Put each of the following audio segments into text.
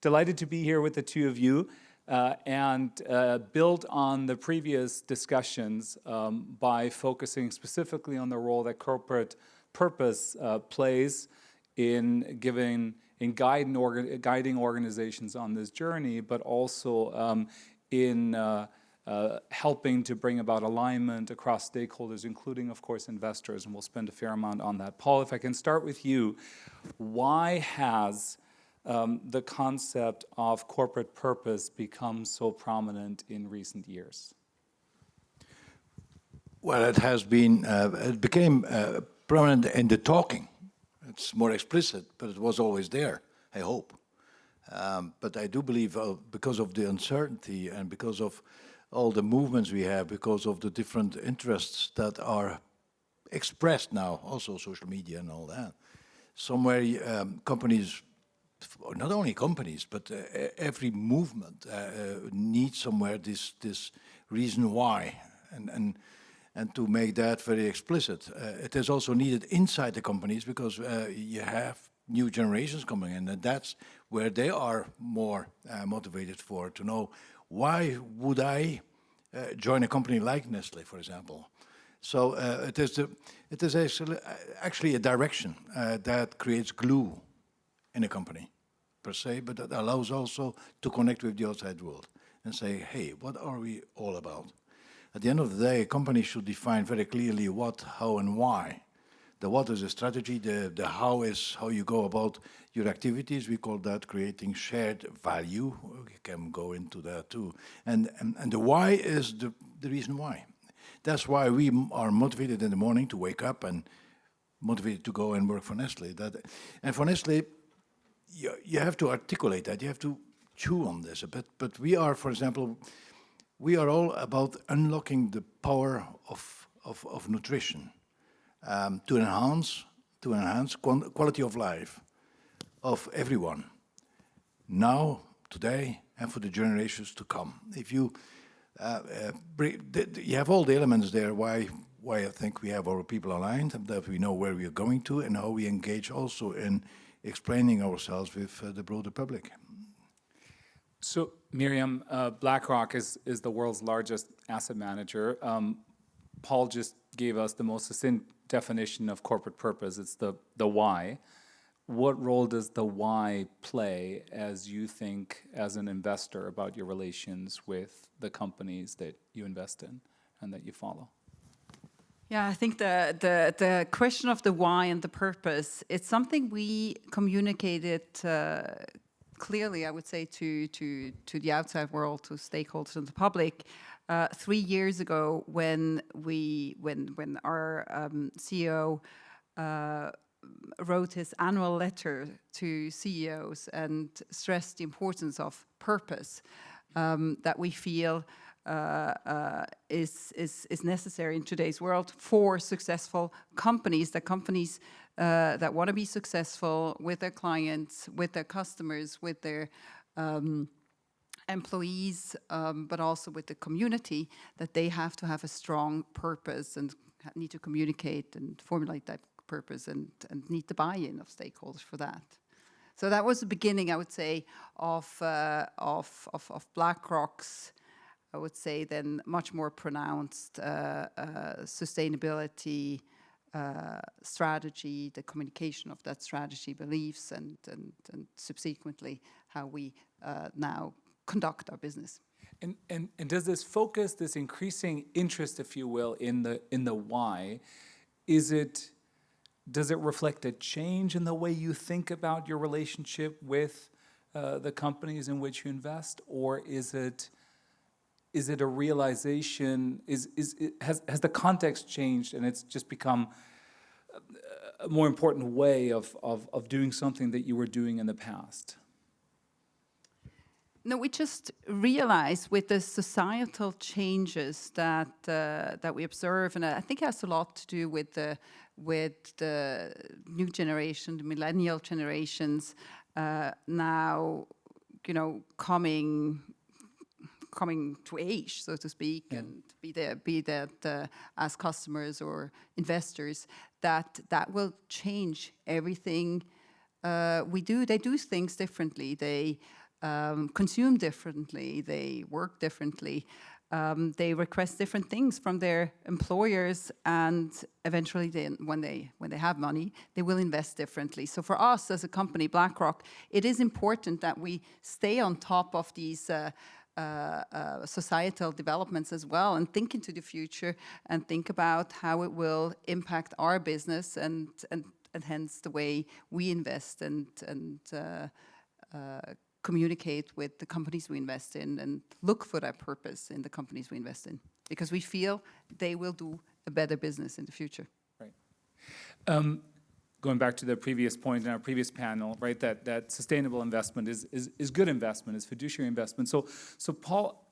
Delighted to be here with the two of you and build on the previous discussions by focusing specifically on the role that corporate purpose plays in guiding organizations on this journey, but also in helping to bring about alignment across stakeholders, including, of course, investors, and we'll spend a fair amount on that. Paul, if I can start with you, why has the concept of corporate purpose become so prominent in recent years? Well, it became prominent in the talking. It's more explicit, but it was always there, I hope. But I do believe because of the uncertainty and because of all the movements we have, because of the different interests that are expressed now, also social media and all that, somewhere companies, or not only companies, but every movement needs somewhere this reason why, and to make that very explicit. It is also needed inside the companies because you have new generations coming in, and that's where they are more motivated to know, why would I join a company like Nestle, for example? So it is actually a direction that creates glue in a company per se, but that allows also to connect with the outside world and say, hey, what are we all about? At the end of the day, a company should define very clearly what, how, and why. The what is a strategy, the how is how you go about your activities. We call that creating shared value. We can go into that too. And the why is the reason why. That's why we are motivated in the morning to wake up and motivated to go and work for Nestle. And for Nestle, you have to articulate that. You have to chew on this a bit. But we are, for example, we are all about unlocking the power of nutrition. To enhance quality of life of everyone, now, today, and for the generations to come. If you have all the elements there, why I think we have our people aligned, that we know where we are going to, and how we engage also in explaining ourselves with the broader public. So, Miriam, BlackRock is the world's largest asset manager. Paul just gave us the most succinct definition of corporate purpose. It's the why. What role does the why play as you think, as an investor, about your relations with the companies that you invest in and that you follow? Yeah, I think the question of the why and the purpose, it's something we communicated clearly, I would say, to the outside world, to stakeholders and the public, 3 years ago when our CEO wrote his annual letter to CEOs and stressed the importance of purpose that we feel is necessary in today's world for successful companies, that want to be successful with their clients, with their customers, with their employees, but also with the community, that they have to have a strong purpose and need to communicate and formulate that purpose and need the buy-in of stakeholders for that. So that was the beginning, I would say, of BlackRock's, I would say, then much more pronounced sustainability strategy, the communication of that strategy, beliefs, and subsequently how we now conduct our business. And does this focus, this increasing interest, if you will, in the why, does it reflect a change in the way you think about your relationship with the companies in which you invest, or is it a realization? Has the context changed and it's just become a more important way of doing something that you were doing in the past? No, we just realize with the societal changes that we observe, and I think it has a lot to do with the new generation, the millennial generations, now, coming to age, so to speak, yeah, and be that as customers or investors, that will change everything we do. They do things differently. They consume differently, they work differently, they request different things from their employers, and eventually, when they have money, they will invest differently. So for us as a company, BlackRock, it is important that we stay on top of these societal developments as well, and think into the future and think about how it will impact our business and hence the way we invest and communicate with the companies we invest in, and look for that purpose in the companies we invest in, because we feel they will do a better business in the future. Right. Going back to the previous point in our previous panel, right, that sustainable investment is good investment, is fiduciary investment. So Paul,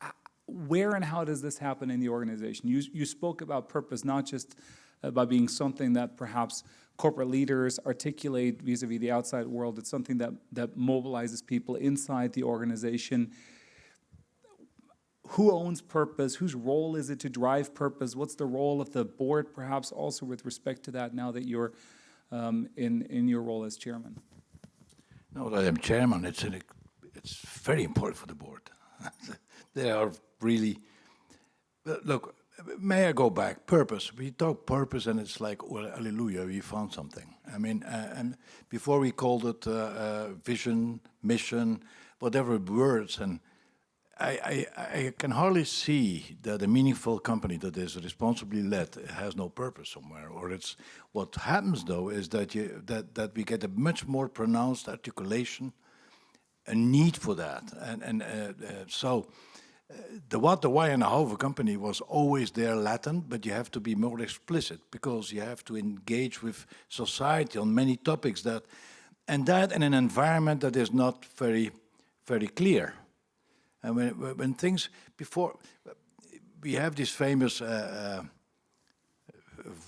where and how does this happen in the organization? You spoke about purpose, not just about being something that perhaps corporate leaders articulate vis-a-vis the outside world. It's something that mobilizes people inside the organization. Who owns purpose? Whose role is it to drive purpose? What's the role of the board, perhaps also with respect to that, now that you're in your role as chairman? No, that I'm chairman, it's very important for the board. They are really, look, may I go back? Purpose. We talk purpose and it's like, well, hallelujah, we found something. I mean, and before we called it vision, mission, whatever words, and I can hardly see that a meaningful company that is responsibly led has no purpose somewhere. Or it's, what happens though is that that we get a much more pronounced articulation, a need for that. So the what, the why, and the how of a company was always there latent, but you have to be more explicit because you have to engage with society on many topics that in an environment that is not very, very clear. And when things before, we have this famous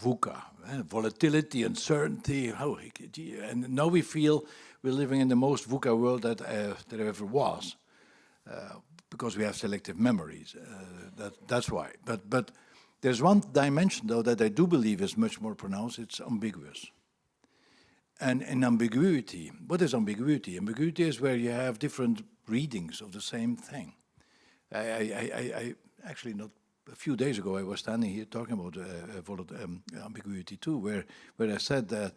VUCA, volatility, uncertainty, and now we feel we're living in the most VUCA world that there ever was. Because we have selective memories, that's why. But there's one dimension, though, that I do believe is much more pronounced. It's ambiguous. And in ambiguity, what is ambiguity? Ambiguity is where you have different readings of the same thing. I actually, not a few days ago, I was standing here talking about ambiguity too, where I said that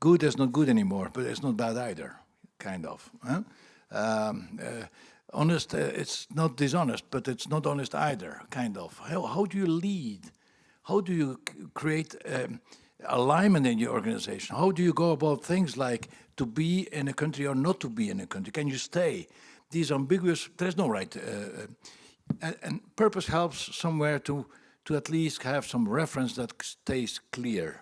good is not good anymore, but it's not bad either, kind of. Huh? Honest, it's not dishonest, but it's not honest either, kind of. How do you lead? How do you create alignment in your organization? How do you go about things like to be in a country or not to be in a country? Can you stay? These ambiguous, there's no right. And purpose helps somewhere to at least have some reference that stays clear,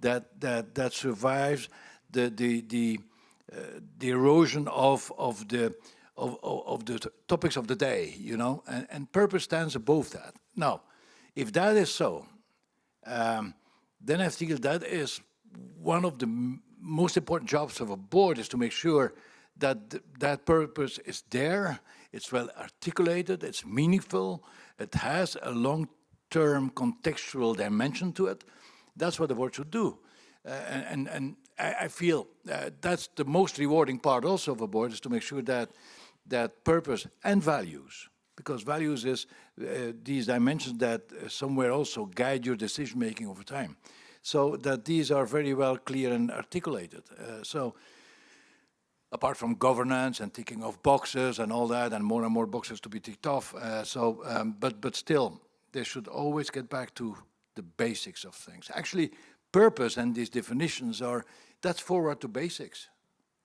that survives the erosion of the topics of the day, you know, and purpose stands above that. Now, if that is so, then I feel that is one of the most important jobs of a board, is to make sure that that purpose is there, it's well articulated, it's meaningful, it has a long-term contextual dimension to it. That's what the board should do. And I feel that's the most rewarding part also of a board, is to make sure that purpose and values, because values is these dimensions that somewhere also guide your decision-making over time. So that these are very well clear and articulated. So apart from governance and ticking off boxes and all that, and more boxes to be ticked off, but still, they should always get back to the basics of things. Actually, purpose and these definitions that's forward to basics.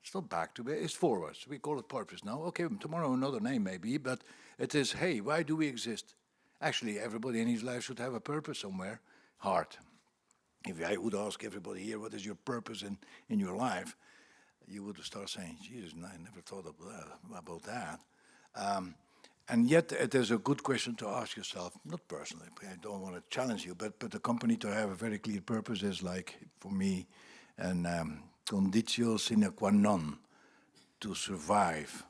It's not back to basics, it's forward. We call it purpose now. Okay, tomorrow another name maybe, but it is, hey, why do we exist? Actually, everybody in his life should have a purpose somewhere. Heart. If I would ask everybody here, what is your purpose in your life? You would start saying, Jesus, I never thought about that. And yet it is a good question to ask yourself, not personally, I don't want to challenge you, but the company to have a very clear purpose is like, for me, an conditio sine qua non to survive,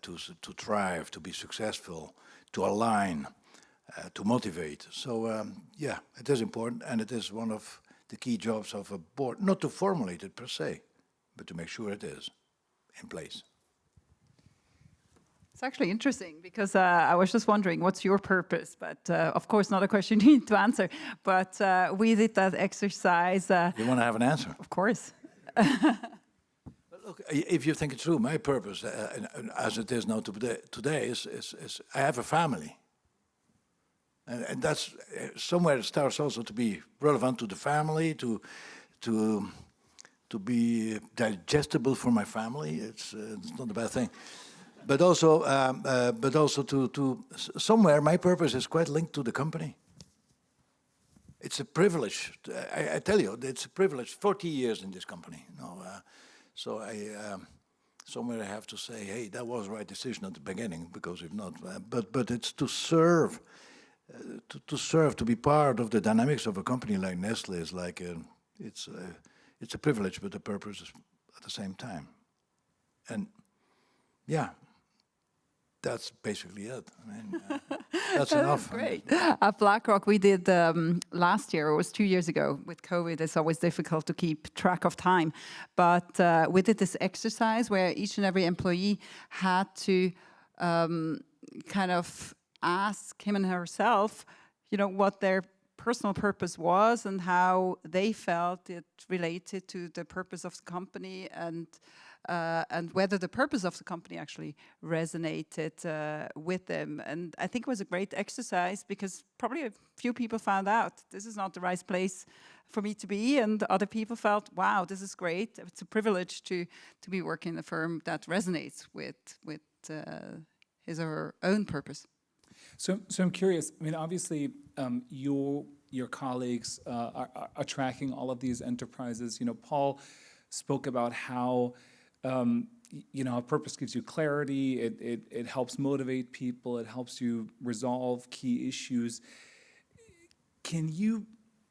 to thrive, to be successful, to align, to motivate. So, yeah, it is important, and it is one of the key jobs of a board, not to formulate it per se, but to make sure it is in place. It's actually interesting because I was just wondering, what's your purpose? But of course, not a question you need to answer. But we did that exercise. You want to have an answer? Of course. Look, if you think it through, my purpose, and as it is now today, is I have a family. And that's somewhere it starts also to be relevant to the family, to be digestible for my family. It's not a bad thing. But also to somewhere my purpose is quite linked to the company. It's a privilege. I tell you, it's a privilege. 40 years in this company. So somewhere I have to say, hey, that was the right decision at the beginning, because if not, but it's to serve, to be part of the dynamics of a company like Nestle is like it's a privilege, but a purpose at the same time. And yeah. That's basically it. I mean, that's enough. Great. At BlackRock, we did last year, or it was 2 years ago, with COVID, it's always difficult to keep track of time. But we did this exercise where each and every employee had to kind of ask him and herself, what their personal purpose was and how they felt it related to the purpose of the company, and whether the purpose of the company actually resonated with them. And I think it was a great exercise because probably a few people found out this is not the right place for me to be, and other people felt, wow, this is great. It's a privilege to be working in a firm that resonates with his or her own purpose. So I'm curious. I mean, obviously, your colleagues are tracking all of these enterprises. Paul spoke about how a purpose gives you clarity. It helps motivate people. It helps you resolve key issues. Can you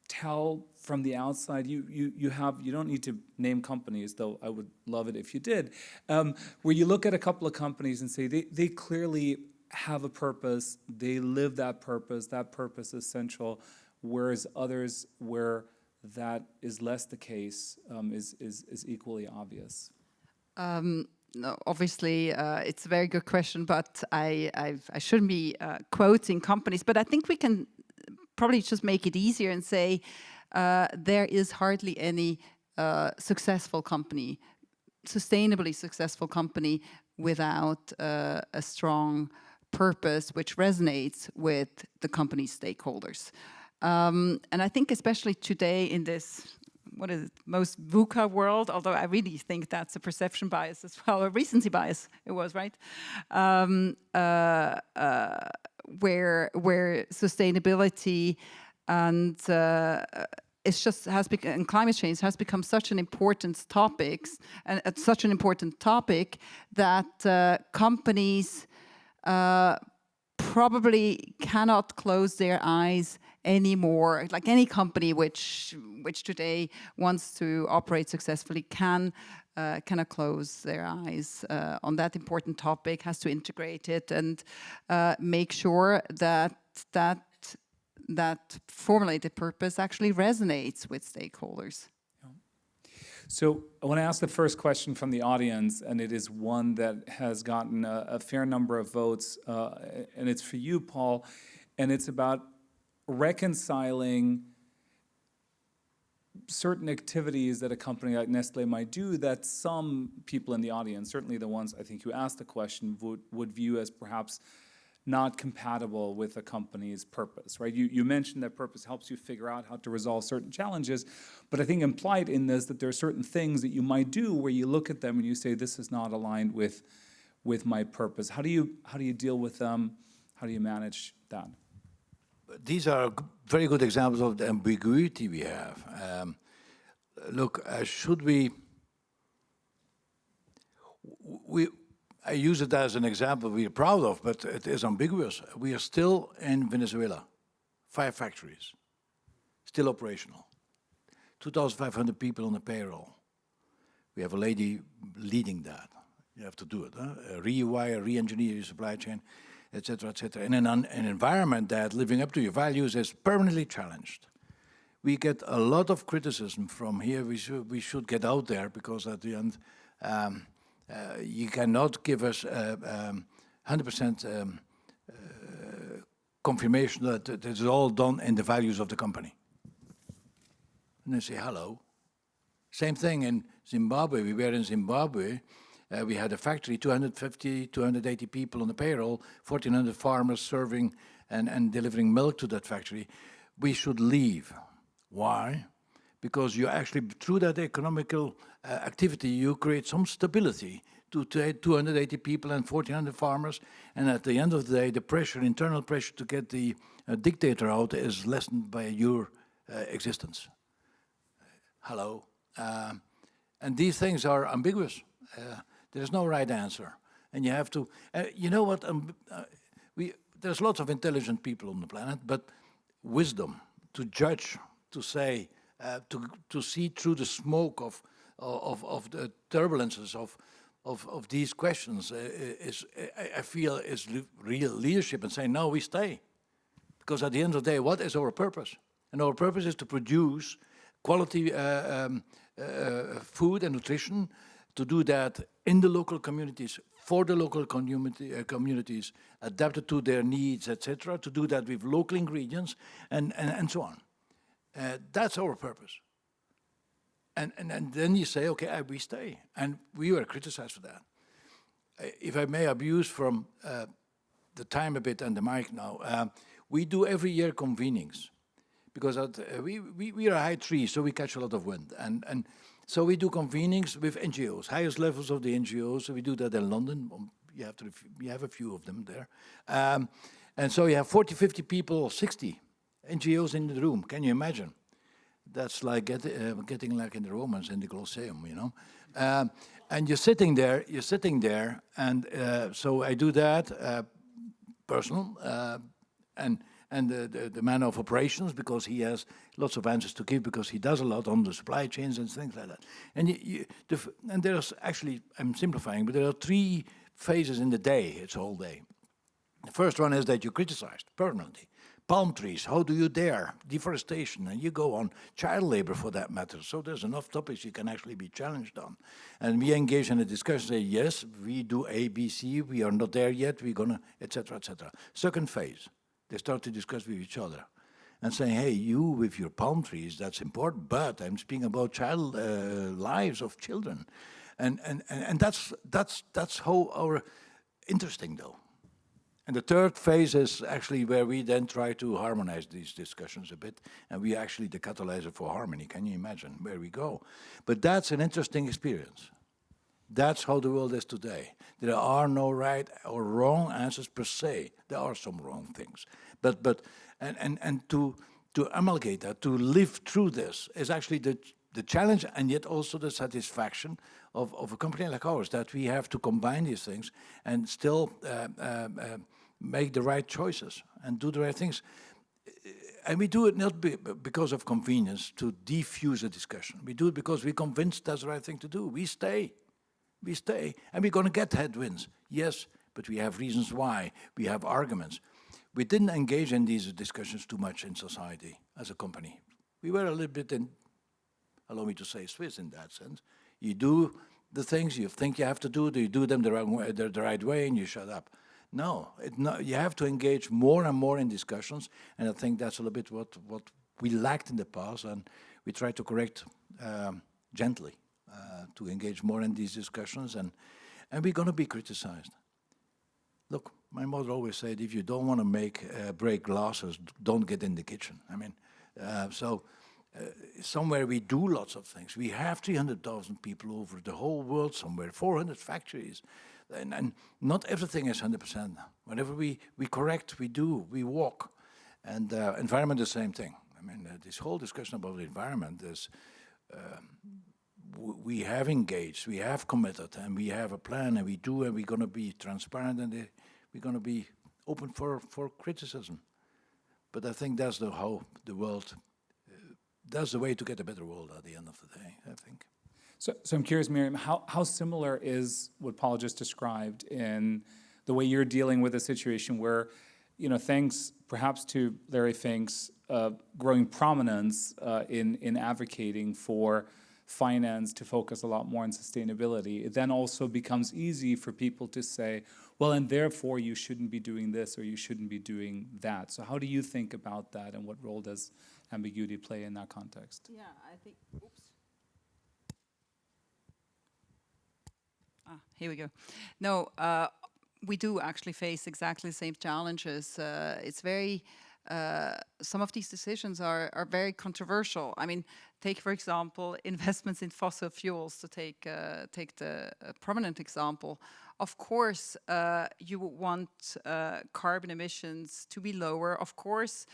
tell from the outside? You don't need to name companies, though I would love it if you did. Where you look at a couple of companies and say they clearly have a purpose. They live that purpose. That purpose is central. Whereas others, where that is less the case, is equally obvious. No, obviously, it's a very good question, but I shouldn't be quoting companies. But I think we can probably just make it easier and say there is hardly any successful company, sustainably successful company, without a strong purpose which resonates with the company's stakeholders. And I think especially today in this, what is it, most VUCA world, although I really think that's a perception bias as well, a recency bias, it was, right? Where sustainability and and climate change has become such an important topic, that companies probably cannot close their eyes anymore. Like any company which today wants to operate successfully cannot close their eyes on that important topic, has to integrate it and make sure that formulated purpose actually resonates with stakeholders. So I want to ask the first question from the audience, and it is one that has gotten a fair number of votes, and it's for you, Paul, and it's about reconciling certain activities that a company like Nestle might do that some people in the audience, certainly the ones I think you asked the question, would view as perhaps not compatible with a company's purpose, right? You mentioned that purpose helps you figure out how to resolve certain challenges, but I think implied in this that there are certain things that you might do where you look at them and you say, this is not aligned with my purpose. How do you deal with them? How do you manage that? These are very good examples of the ambiguity we have. Look, I use it as an example we are proud of, but it is ambiguous. We are still in Venezuela, 5 factories, still operational, 2,500 people on the payroll. We have a lady leading that. You have to do it, rewire, re-engineer your supply chain, et cetera, in an environment that living up to your values is permanently challenged. We get a lot of criticism from here. We should get out there, because at the end, you cannot give us 100% confirmation that it is all done in the values of the company. And they say, hello. Same thing in Zimbabwe. We were in Zimbabwe. We had a factory, 250, 280 people on the payroll, 1,400 farmers serving and delivering milk to that factory. We should leave. Why? Because you actually, through that economical activity, you create some stability to 280 people and 1,400 farmers. And at the end of the day, the pressure, internal pressure to get the dictator out is lessened by your existence. Hello. And these things are ambiguous. There's no right answer. And you have to, you know what, there's lots of intelligent people on the planet, but wisdom to judge, to say, to see through the smoke of the turbulences of these questions is, I feel, is real leadership, and saying, no, we stay. Because at the end of the day, what is our purpose? And our purpose is to produce quality food and nutrition, to do that in the local communities, for the local communities, adapted to their needs, etc., to do that with local ingredients, and so on. That's our purpose. And then you say, okay, we stay. And we were criticized for that. If I may abuse from the time a bit and the mic now, we do every year convenings. Because we are a high tree, so we catch a lot of wind. And so we do convenings with NGOs, highest levels of the NGOs. So we do that in London. You have a few of them there. And so you have 40, 50 people, 60 NGOs in the room. Can you imagine? That's like getting like in the Romans in the Colosseum, you know. And you're sitting there, and so I do that, personal, and the man of operations, because he has lots of answers to give, because he does a lot on the supply chains and things like that. And there's actually, I'm simplifying, but there are 3 phases in the day. It's a whole day. The first one is that you're criticized permanently. Palm trees, how do you dare? Deforestation, and you go on. Child labor, for that matter. So there's enough topics you can actually be challenged on. And we engage in a discussion, say, yes, we do A, B, C, we are not there yet, we're gonna, etc., etc. Second phase, they start to discuss with each other and saying, hey, you with your palm trees, that's important, but I'm speaking about child lives of children. And that's how our, interesting though. And the third phase is actually where we then try to harmonize these discussions a bit, and we actually the catalyzer for harmony. Can you imagine where we go? But that's an interesting experience. That's how the world is today. There are no right or wrong answers per se. There are some wrong things, but to amalgate that, to live through this, is actually the challenge, and yet also the satisfaction of a company like ours, that we have to combine these things and still make the right choices and do the right things. And we do it not because of convenience, to defuse a discussion. We do it because we're convinced that's the right thing to do. We stay, and we're going to get headwinds, yes, but we have reasons why. We have arguments. We didn't engage in these discussions too much in society as a company. We were a little bit allow me to say, Swiss in that sense. You do the things you think you have to do them the wrong way, the right way, and you shut up. No, you have to engage more and more in discussions, and I think that's a little bit what we lacked in the past, and we try to correct gently, to engage more in these discussions, and we're going to be criticized. Look, my mother always said, if you don't want to break glasses, don't get in the kitchen. I mean, somewhere we do lots of things. We have 300,000 people over the whole world somewhere, 400 factories. And not everything is 100%. Whenever we correct, we do, we walk. And environment, the same thing. I mean, this whole discussion about the environment is, we have engaged, we have committed, and we have a plan, and we do, and we're going to be transparent, and we're going to be open for criticism. But I think that's how the world, that's the way to get a better world at the end of the day, I think. So I'm curious, Miriam, how similar is what Paul just described in the way you're dealing with a situation where, thanks perhaps to Larry Fink's growing prominence in advocating for finance to focus a lot more on sustainability, it then also becomes easy for people to say, well, and therefore you shouldn't be doing this or you shouldn't be doing that. So how do you think about that, and what role does ambiguity play in that context? Yeah, I think, oops. Here we go. No, we do actually face exactly the same challenges. It's very, some of these decisions are very controversial. I mean, take, for example, investments in fossil fuels, to take the prominent example. Of course, you would want carbon emissions to be lower. Of course,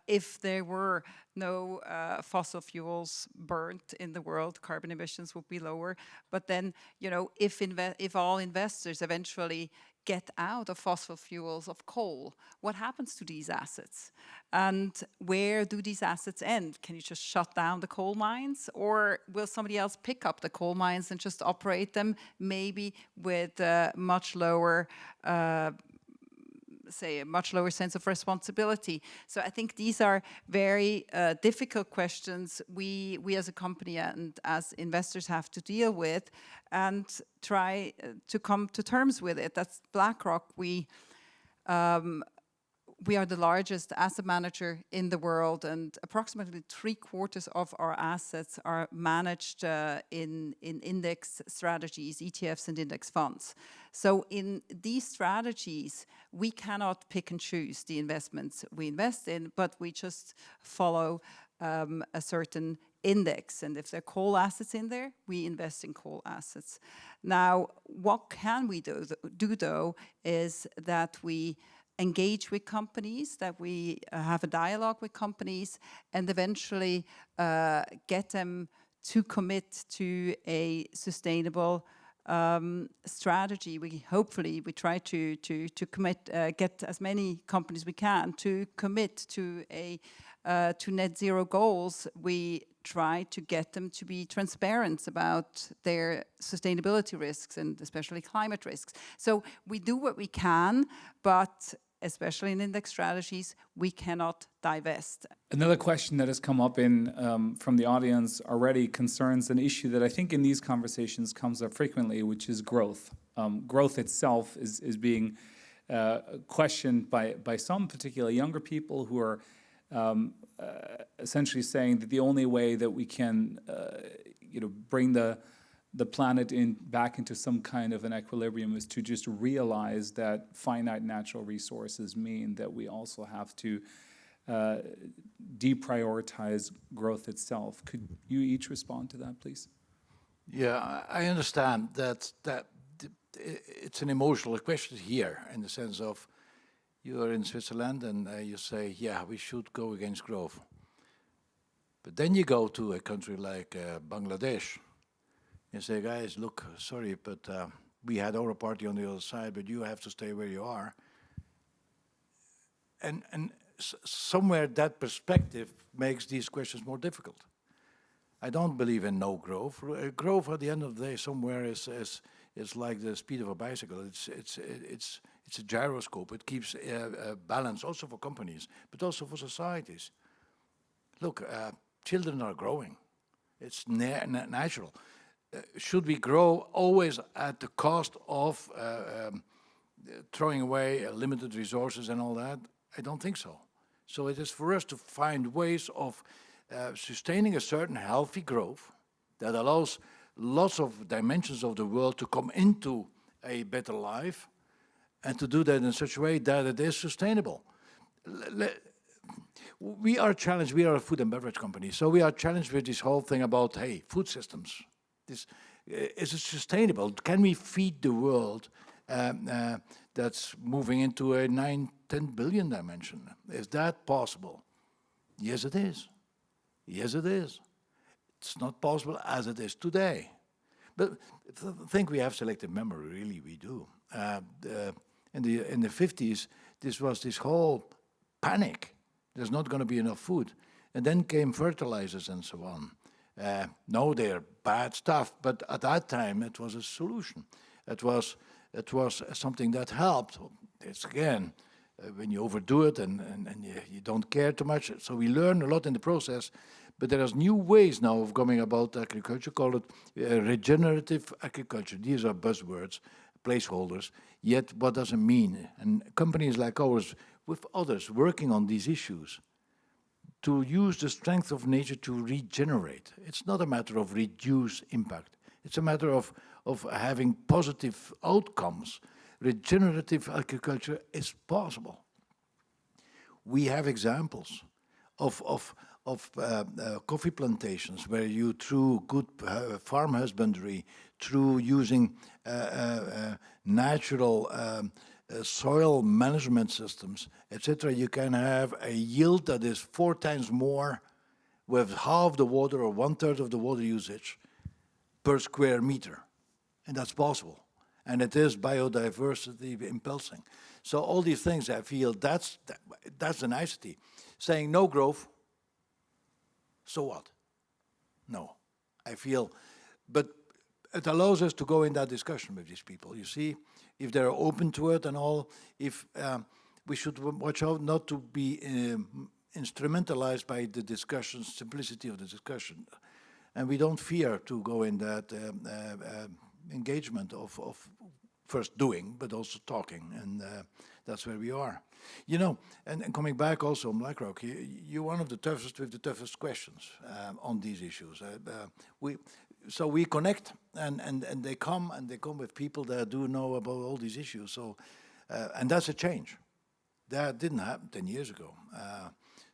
if there were no fossil fuels burnt in the world, carbon emissions would be lower. But then, you know, if all investors eventually get out of fossil fuels, of coal, what happens to these assets? And where do these assets end? Can you just shut down the coal mines? Or will somebody else pick up the coal mines and just operate them, maybe with much lower say a much lower sense of responsibility? So I think these are very difficult questions we as a company and as investors have to deal with and try to come to terms with it. That's BlackRock. We are the largest asset manager in the world, and approximately 3/4 of our assets are managed in index strategies, ETFs and index funds. So in these strategies, we cannot pick and choose the investments we invest in, but we just follow a certain index. And if there are coal assets in there, we invest in coal assets. Now, what can we do though, is that we engage with companies, that we have a dialogue with companies, and eventually get them to commit to a sustainable strategy. We try to commit, get as many companies we can to commit to to net zero goals. We try to get them to be transparent about their sustainability risks and especially climate risks. So we do what we can, but especially in index strategies, we cannot divest. Another question that has come up in from the audience already concerns an issue that I think in these conversations comes up frequently, which is growth. Growth itself is being questioned by some particular younger people who are essentially saying that the only way that we can bring the planet back into some kind of an equilibrium is to just realize that finite natural resources mean that we also have to deprioritize growth itself. Could you each respond to that, please? Yeah, I understand that it's an emotional question here, in the sense of you are in Switzerland and you say, yeah, we should go against growth. But then you go to a country like Bangladesh. You say, guys, look, sorry, but we had our party on the other side, but you have to stay where you are. And somewhere that perspective makes these questions more difficult. I don't believe in no growth. Growth at the end of the day somewhere is like the speed of a bicycle. It's a gyroscope. It keeps a balance also for companies, but also for societies. Look, children are growing. It's natural. Should we grow always at the cost of throwing away limited resources and all that? I don't think so. So it is for us to find ways of sustaining a certain healthy growth that allows lots of dimensions of the world to come into a better life, and to do that in such a way that it is sustainable. We are challenged, we are a food and beverage company, so we are challenged with this whole thing about, hey, food systems. Is it sustainable? Can we feed the world that's moving into a 9-10 billion dimension? Is that possible? Yes, it is. Yes, it is. It's not possible as it is today. But I think we have selective memory, really, we do. In the 50s, this was this whole panic. There's not going to be enough food. And then came fertilizers and so on. No, they're bad stuff, but at that time it was a solution. It was something that helped. It's again, when you overdo it and you don't care too much. So we learn a lot in the process, But there are new ways now of going about agriculture, call it regenerative agriculture. These are buzzwords, placeholders, yet what does it mean? And companies like ours, with others working on these issues, to use the strength of nature to regenerate. It's not a matter of reduce impact. It's a matter of having positive outcomes. Regenerative agriculture is possible. We have examples of coffee plantations where you, through good farm husbandry, through using natural soil management systems, etc., you can have a yield that is 4 times more with half the water or 1/3 of the water usage per square meter. And that's possible. And it is biodiversity impulsing. So all these things, I feel, that's the nicety. Saying no growth, so what? No, I feel, but it allows us to go in that discussion with these people, you see, if they're open to it and all, if we should watch out not to be instrumentalized by the discussion, simplicity of the discussion. And we don't fear to go in that engagement of first doing, but also talking, and that's where we are. You know, and coming back also on BlackRock, you're one of the toughest with the toughest questions on these issues. So we connect, and they come with people that do know about all these issues. So, and that's a change. That didn't happen 10 years ago.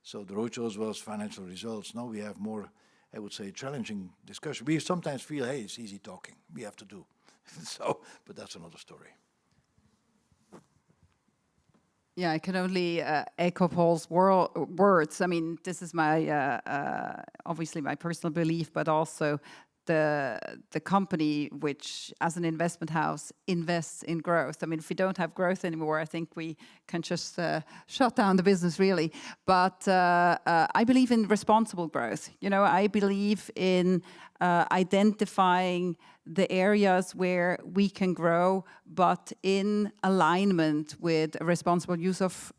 So the roadshows was financial results. Now we have more, I would say, challenging discussion. We sometimes feel, hey, it's easy talking. We have to do. So, but that's another story. Yeah, I can only echo Paul's words. I mean, this is my obviously my personal belief, but also the company which, as an investment house, invests in growth. I mean, if we don't have growth anymore, I think we can just shut down the business, really. But I believe in responsible growth. You know, I believe in identifying the areas where we can grow, but in alignment with a responsible use of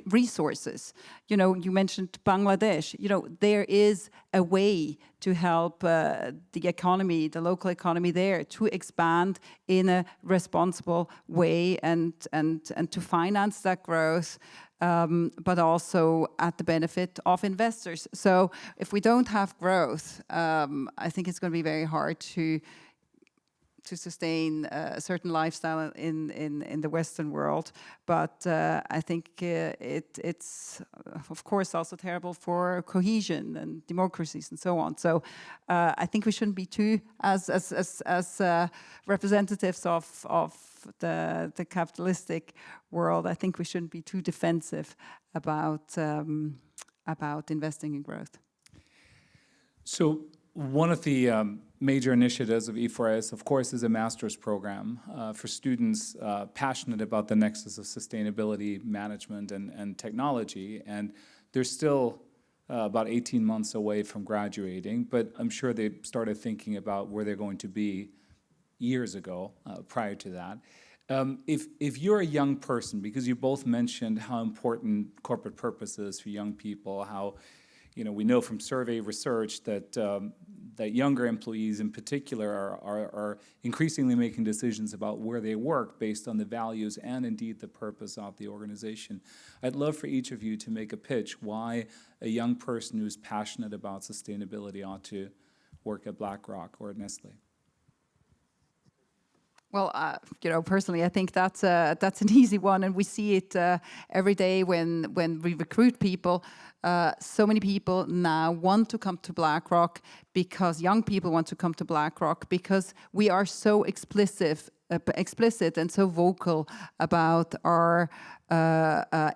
resources. You know, you mentioned Bangladesh. You know, there is a way to help the economy, the local economy there, to expand in a responsible way and to finance that growth, but also at the benefit of investors. So if we don't have growth, I think it's going to be very hard to sustain a certain lifestyle in the Western world. But I think it's of course also terrible for cohesion and democracies and so on. So I think we shouldn't be too, as representatives of the capitalistic world, I think we shouldn't be too defensive about investing in growth. So one of the major initiatives of E4S, of course, is a master's program for students passionate about the nexus of sustainability, management, and technology. And they're still about 18 months away from graduating, but I'm sure they started thinking about where they're going to be years ago, prior to that. If you're a young person, because you both mentioned how important corporate purpose is for young people, how, you know, we know from survey research that that younger employees in particular are increasingly making decisions about where they work based on the values and indeed the purpose of the organization. I'd love for each of you to make a pitch why a young person who's passionate about sustainability ought to work at BlackRock or at Nestle. Well, you know, personally, I think that's an easy one, and we see it every day when we recruit people. So many people now want to come to BlackRock because young people want to come to BlackRock because we are so explicit and so vocal about our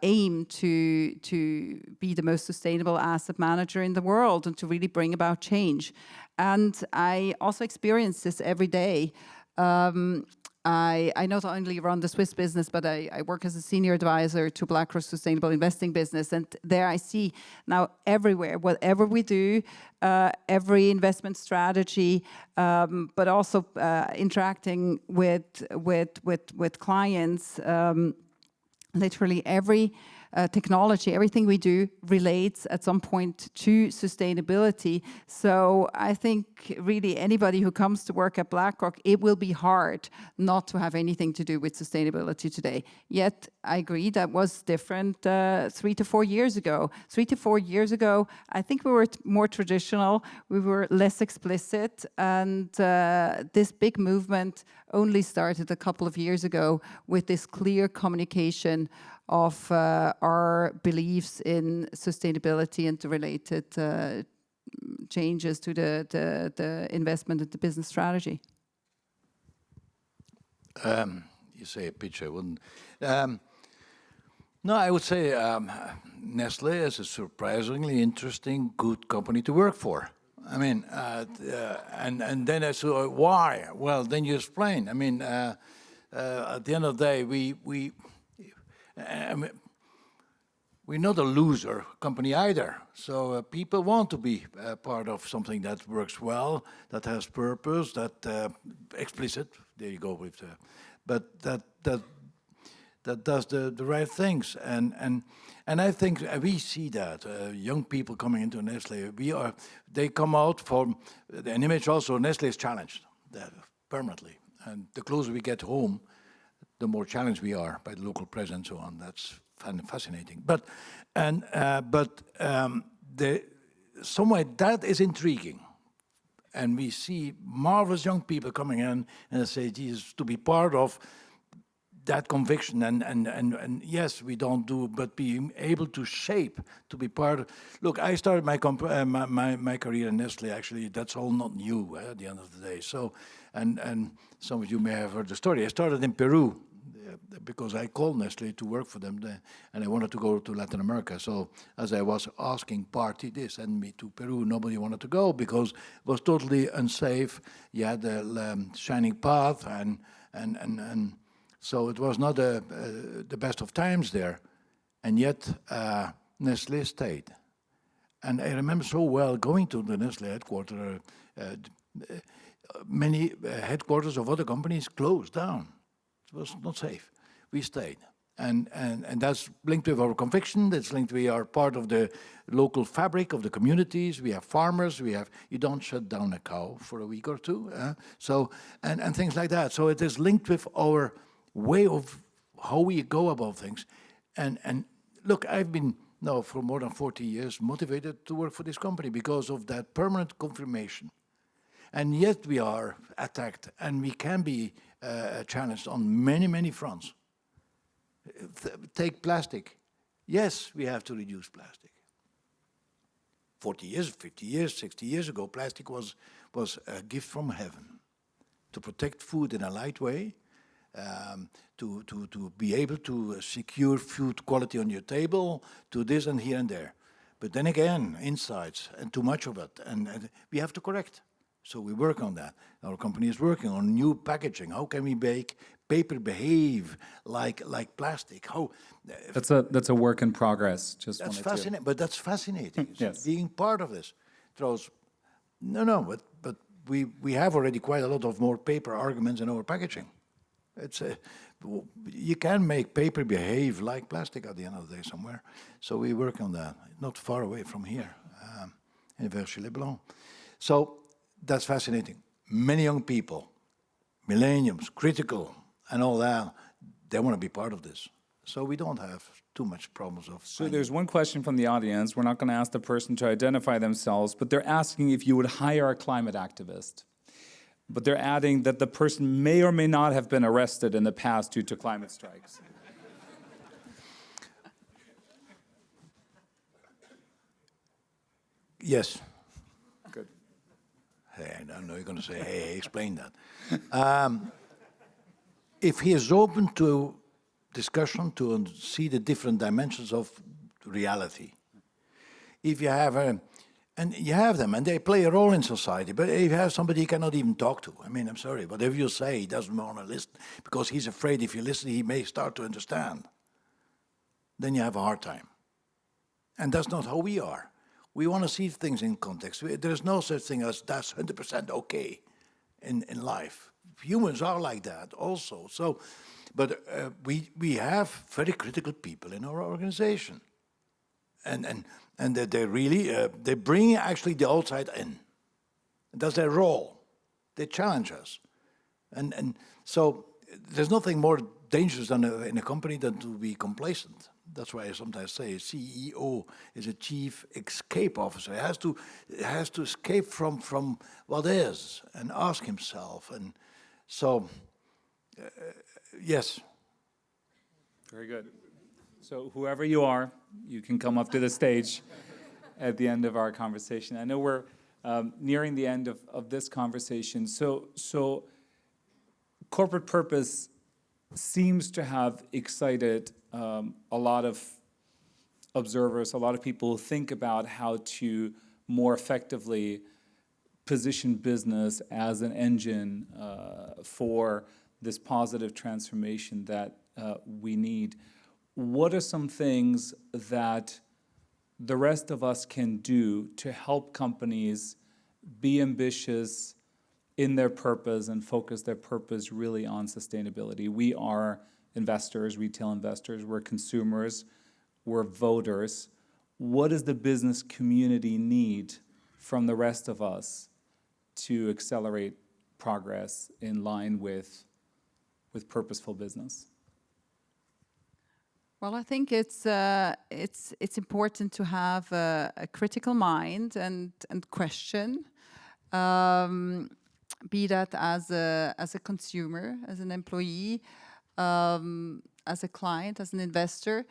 aim to be the most sustainable asset manager in the world and to really bring about change. And I also experience this every day. I not only run the Swiss business, but I work as a senior advisor to BlackRock's sustainable investing business. And there I see now everywhere, whatever we do, every investment strategy, but also interacting with clients, literally every technology, everything we do relates at some point to sustainability. So I think really anybody who comes to work at BlackRock, it will be hard not to have anything to do with sustainability today. Yet I agree that was different 3 to 4 years ago. 3 to 4 years ago, I think we were more traditional, we were less explicit, and this big movement only started a couple of years ago with this clear communication of our beliefs in sustainability and the related changes to the investment and the business strategy. You say a pitch, I wouldn't. No, I would say Nestlé is a surprisingly interesting, good company to work for. I mean, and then I said, why? Well, then you explain. I mean, at the end of the day, we're not a loser company either. So people want to be part of something that works well, that has purpose, that explicit. There you go with, but that does the right things. And I think we see that young people coming into Nestlé, they come out from an image also. Nestlé is challenged permanently, and the closer we get home, the more challenged we are by the local press and so on. That's fascinating. But somewhat that is intriguing. And we see marvelous young people coming in and say, Jesus, to be part of that conviction, and yes, we don't do, but being able to shape, to be part of. Look, I started my career in Nestlé. Actually, that's all not new at the end of the day. So, and some of you may have heard the story. I started in Peru because I called Nestlé to work for them, and I wanted to go to Latin America. So, as I was asking party, they sent me to Peru. Nobody wanted to go because it was totally unsafe. You had the shining path, and so it was not the best of times there, and yet Nestlé stayed. And I remember so well going to the Nestlé headquarters. Many headquarters of other companies closed down. It was not safe. We stayed. And that's linked with our conviction. That's linked, we are part of the local fabric of the communities. We have farmers. You don't shut down a cow for a week or two. So and things like that. So it is linked with our way of how we go about things. And look, I've been now for more than 40 years motivated to work for this company because of that permanent confirmation. And yet we are attacked, and we can be challenged on many, many fronts. Take plastic. Yes, we have to reduce plastic. 40 years, 50 years, 60 years ago, plastic was a gift from heaven to protect food in a light way, to be able to secure food quality on your table, to this and here and there. But then again, insights and too much of it, and we have to correct. So we work on that. Our company is working on new packaging. How can we make paper behave like plastic? How? That's a work in progress. That's fascinating. But that's fascinating. Yes. Being part of this throws. But we have already quite a lot of more paper arguments in our packaging. You can make paper behave like plastic at the end of the day somewhere. So we work on that, not far away from here, in Vergy-les-Blancs. So that's fascinating. Many young people, millennials, critical, and all that, they want to be part of this. So we don't have too much problems of. So there's one question from the audience. We're not going to ask the person to identify themselves, but they're asking if you would hire a climate activist. But they're adding that the person may or may not have been arrested in the past due to climate strikes. Yes. Good. Hey, I know you're going to say, hey, explain that. If he is open to discussion, to see the different dimensions of reality, if you have and you have them, and they play a role in society, but if you have somebody you cannot even talk to, I mean, I'm sorry, whatever you say, he doesn't want to listen, because he's afraid if you listen, he may start to understand. Then you have a hard time. And that's not how we are. We want to see things in context. There's no such thing as that's 100% okay in life. humans are like that also. So, but we have very critical people in our organization, and that they really they bring actually the outside in. That's their role. They challenge us, and so there's nothing more dangerous than in a company than to be complacent. That's why I sometimes say a CEO is a chief escape officer. He has to escape from what is and ask himself. And so, yes. Very good. So whoever you are, you can come up to the stage at the end of our conversation. I know we're nearing the end of this conversation. So corporate purpose seems to have excited a lot of observers, a lot of people who think about how to more effectively position business as an engine for this positive transformation that we need. What are some things that the rest of us can do to help companies be ambitious in their purpose and focus their purpose really on sustainability? We are investors, retail investors, we're consumers, we're voters. What does the business community need from the rest of us to accelerate progress in line with purposeful business? Well, I think it's important to have a critical mind and question, be that as a consumer, as an employee, as a client, as an investor.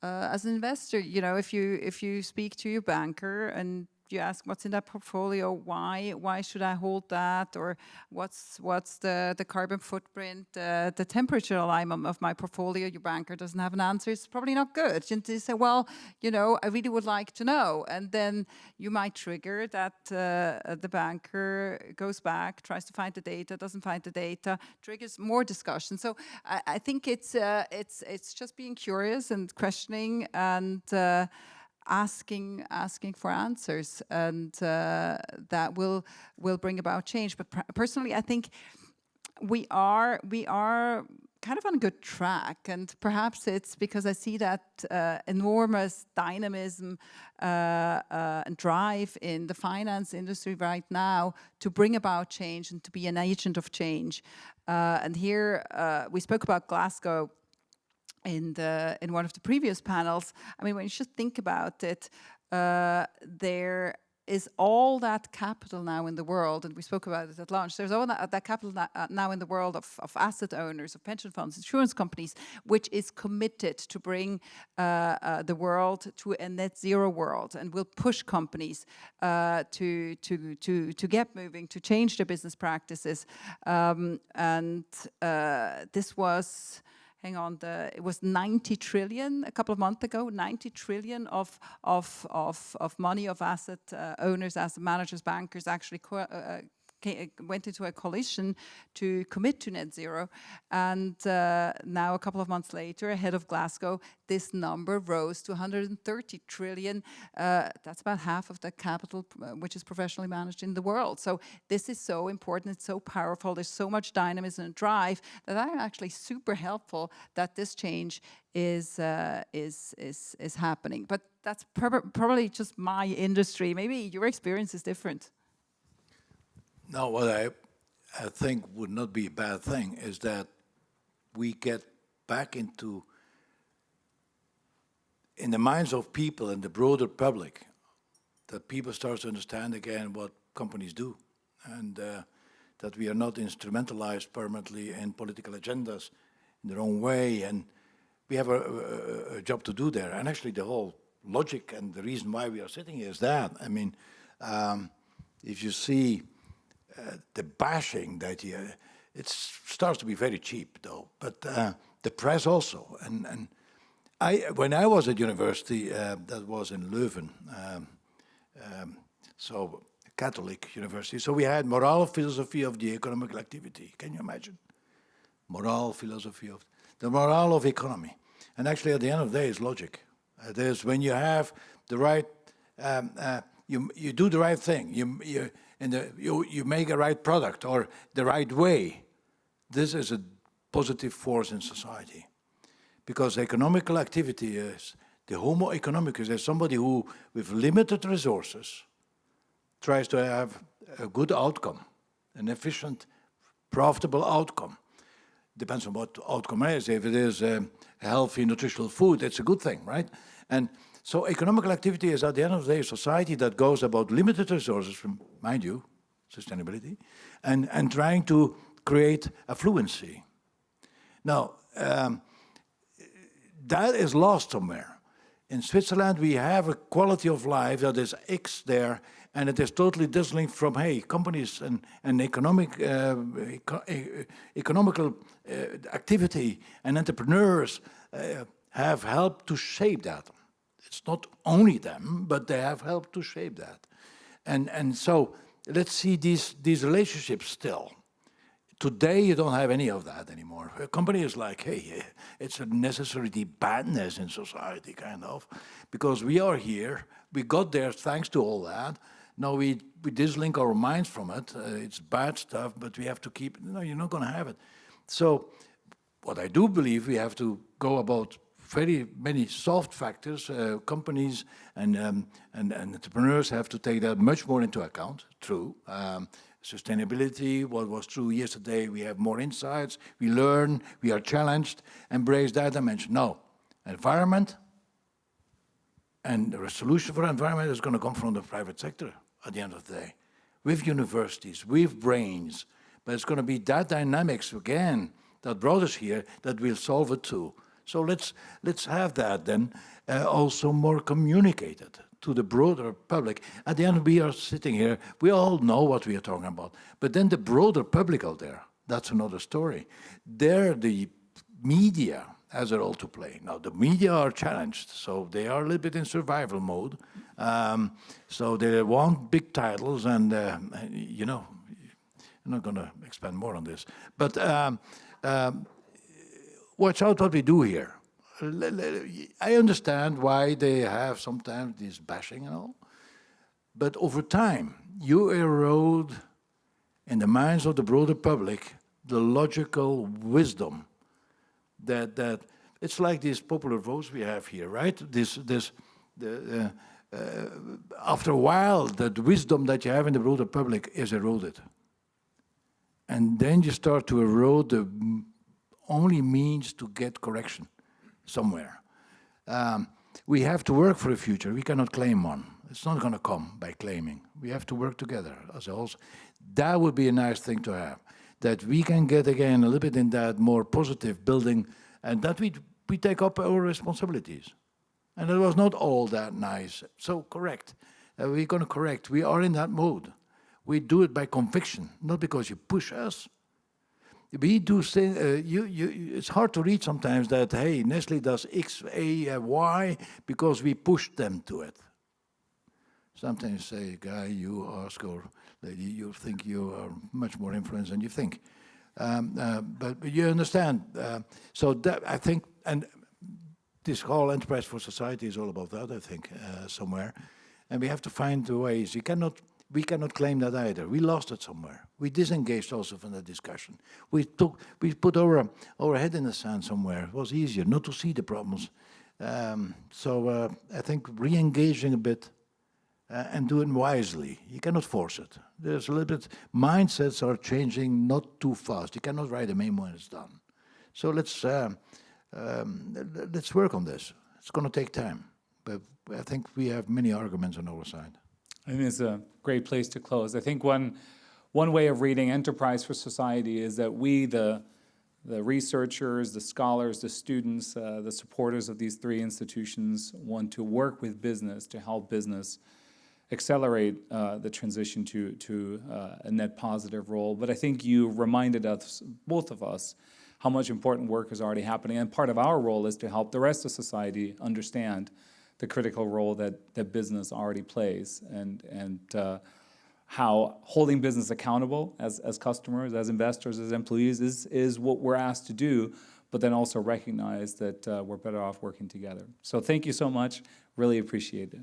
As an investor, you know, if you speak to your banker and you ask what's in that portfolio, why should I hold that, or what's the carbon footprint, the temperature alignment of my portfolio, your banker doesn't have an answer. It's probably not good. And they say, well, you know, I really would like to know, and then you might trigger that the banker goes back, tries to find the data, doesn't find the data, triggers more discussion. So I think it's just being curious and questioning and asking for answers, and that will bring about change. But personally, I think we are kind of on a good track, and perhaps it's because I see that enormous dynamism and drive in the finance industry right now to bring about change and to be an agent of change. And here we spoke about Glasgow in one of the previous panels. I mean, when you just think about it, there is all that capital now in the world, and we spoke about it at lunch. There's all that capital now in the world of asset owners, of pension funds, insurance companies, which is committed to bring the world to a net zero world, and will push companies to get moving, to change their business practices. This was. Hang on, it was 90 trillion a couple of months ago, 90 trillion of money of asset owners, asset managers, bankers actually went into a coalition to commit to net zero. And now a couple of months later, ahead of Glasgow, this number rose to 130 trillion. That's about half of the capital which is professionally managed in the world. So this is so important, it's so powerful, there's so much dynamism and drive that I'm actually super helpful that this change is happening. But that's probably just my industry. Maybe your experience is different. No, what I think would not be a bad thing is that we get back in the minds of people and the broader public, that people start to understand again what companies do, and that we are not instrumentalized permanently in political agendas in the wrong way, and we have a job to do there. And actually the whole logic and the reason why we are sitting here is that. I mean, if you see the bashing that it starts to be very cheap, though. But the press also, and when I was at university, that was in Leuven, so Catholic university. So we had moral philosophy of the economical activity. Can you imagine? Moral philosophy of the morale of economy, and actually at the end of the day, it's logic. There's when you have the right, you do the right thing. You make a right product or the right way, this is a positive force in society. Because economical activity is, the homo economicus is somebody who, with limited resources, tries to have a good outcome, an efficient, profitable outcome. Depends on what the outcome is. If it is healthy, nutritional food, it's a good thing, right? And so economical activity is, at the end of the day, a society that goes about limited resources, from, mind you, sustainability, and trying to create affluency. Now, that is lost somewhere. In Switzerland, we have a quality of life that is X there, and it is totally distinct from, hey, companies and economical activity and entrepreneurs have helped to shape that. It's not only them, but they have helped to shape that. And so let's see these relationships still. Today, you don't have any of that anymore. A company is like, hey, it's a necessary badness in society, kind of, because we are here. We got there thanks to all that. Now we dislink our minds from it. It's bad stuff, but we have to keep, no, you're not going to have it. So what I do believe, we have to go about very many soft factors. Companies and entrepreneurs have to take that much more into account, true. Sustainability, what was true yesterday, we have more insights, we learn, we are challenged, embrace that dimension. No, environment, and the solution for environment is going to come from the private sector at the end of the day, with universities, with brains, but it's going to be that dynamics, again, that brought us here, that will solve it too. So let's have that then also more communicated to the broader public. At the end, we are sitting here, we all know what we are talking about, but then the broader public out there, that's another story. There, the media has a role to play. Now, the media are challenged, so they are a little bit in survival mode. So they want big titles, and, you know, I'm not going to expand more on this. But watch out what we do here. I understand why they have sometimes this bashing and all, but over time, you erode in the minds of the broader public the logical wisdom that it's like these popular votes we have here, right? After a while, that wisdom that you have in the broader public is eroded. And then you start to erode the only means to get correction somewhere. We have to work for a future. We cannot claim one. It's not going to come by claiming. We have to work together as a whole. That would be a nice thing to have, that we can get again a little bit in that more positive building, and that we take up our responsibilities. And it was not all that nice. So correct. We're going to correct. We are in that mode. We do it by conviction, not because you push us. We do say, it's hard to read sometimes that, hey, Nestle does X, A, Y, because we pushed them to it. Sometimes you say, guy, you ask, or lady, you think you are much more influenced than you think. But you understand. So that, I think, and this whole enterprise for society is all about that, I think, somewhere. And we have to find the ways. We cannot claim that either. We lost it somewhere. We disengaged also from the discussion. We put our head in the sand somewhere. It was easier not to see the problems. So I think re-engaging a bit and doing wisely. You cannot force it. There's a little bit, mindsets are changing not too fast. You cannot write a memo when it's done. So let's work on this. It's going to take time, but I think we have many arguments on our side. I think it's a great place to close. I think one way of reading Enterprise for Society is that we, the researchers, the scholars, the students, the supporters of these three institutions want to work with business to help business accelerate the transition to a net positive role. But I think you reminded us, both of us, how much important work is already happening. And part of our role is to help the rest of society understand the critical role that business already plays, and how holding business accountable as customers, as investors, as employees is what we're asked to do, but then also recognize that we're better off working together. So thank you so much. Really appreciate it.